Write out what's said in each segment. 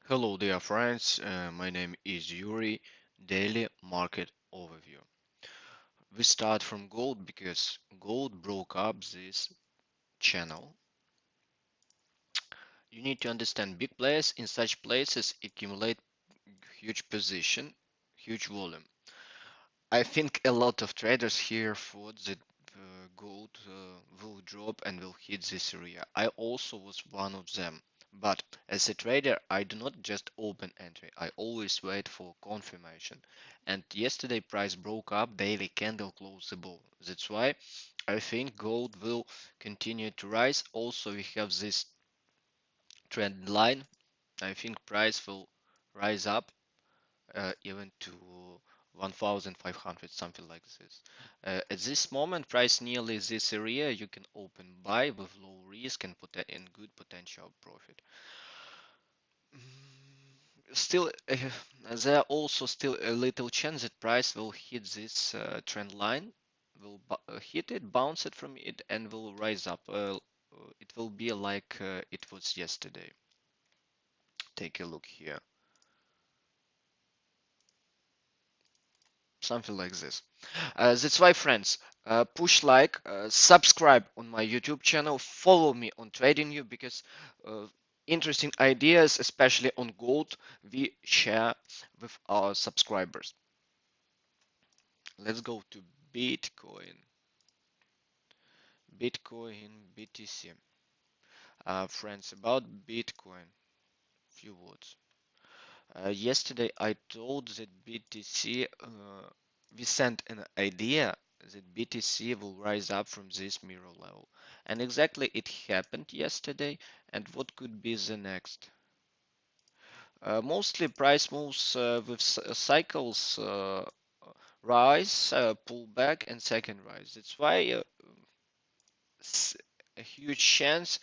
Hello dear friends, my name is Yuri. Daily market overview. We start from gold because gold broke up this channel. You need to understand big players in such places accumulate huge position, huge volume. I think a lot of traders here thought that gold will drop and will hit this area. I also was one of them. But as a trader, I do not just open entry. I always wait for confirmation. And yesterday price broke up, daily candle closed above. That's why I think gold will continue to rise. Also, we have this trend line. I think price will rise up even to 1500, something like this. At this moment price nearly this area, you can open buy with low risk and good potential profit. Still there are also still a little chance that price will hit this trend line, will hit it, bounce it from it, and will rise up. It will be like it was yesterday. Take a look here, something like this. That's why, friends, push like, subscribe on my YouTube channel, follow me on TradingView because uh, interesting ideas, especially on gold, we share with our subscribers. Let's go to Bitcoin. Bitcoin, BTC. Friends, about Bitcoin, few words. Yesterday I told that BTC, we sent an idea that BTC will rise up from this mirror level. And exactly it happened yesterday. And what could be the next? Mostly price moves with cycles, rise, pull back, and second rise. That's why a huge chance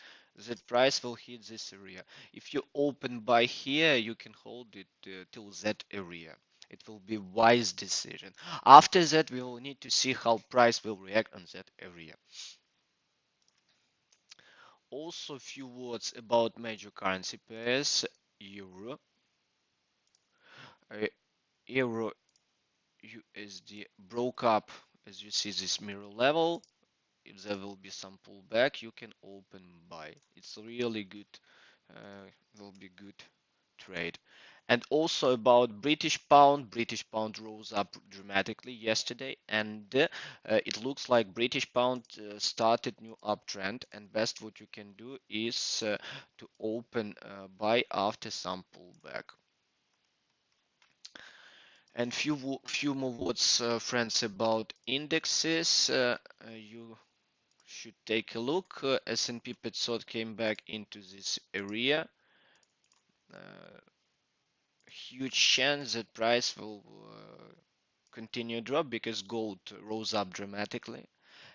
that price will hit this area. If you open buy here, you can hold it till that area. It will be wise decision. After that, we will need to see how price will react on that area. Also, a few words about major currency pairs. Euro, uh, Euro USD broke up, as you see this mirror level. If there will be some pullback, you can open buy. It's really good, will be good trade. And also about British pound rose up dramatically yesterday, and it looks like British pound started new uptrend. And best what you can do is to open buy after some pullback. And few more words, friends, about indexes. You should take a look. S&P 500 came back into this area. Huge chance that price will continue drop because gold rose up dramatically,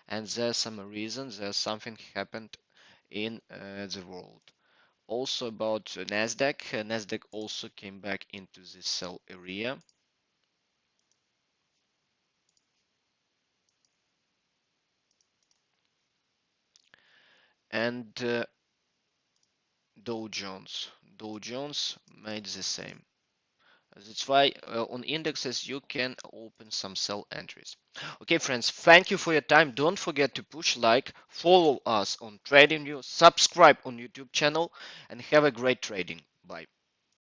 and there's some reasons. There's something happened in the world. Also about Nasdaq. Nasdaq also came back into this sell area. And Dow Jones. Dow Jones made the same. That's why on indexes you can open some sell entries. Okay, friends, thank you for your time. Don't forget to push like, follow us on TradingView, subscribe on YouTube channel, and have a great trading. Bye.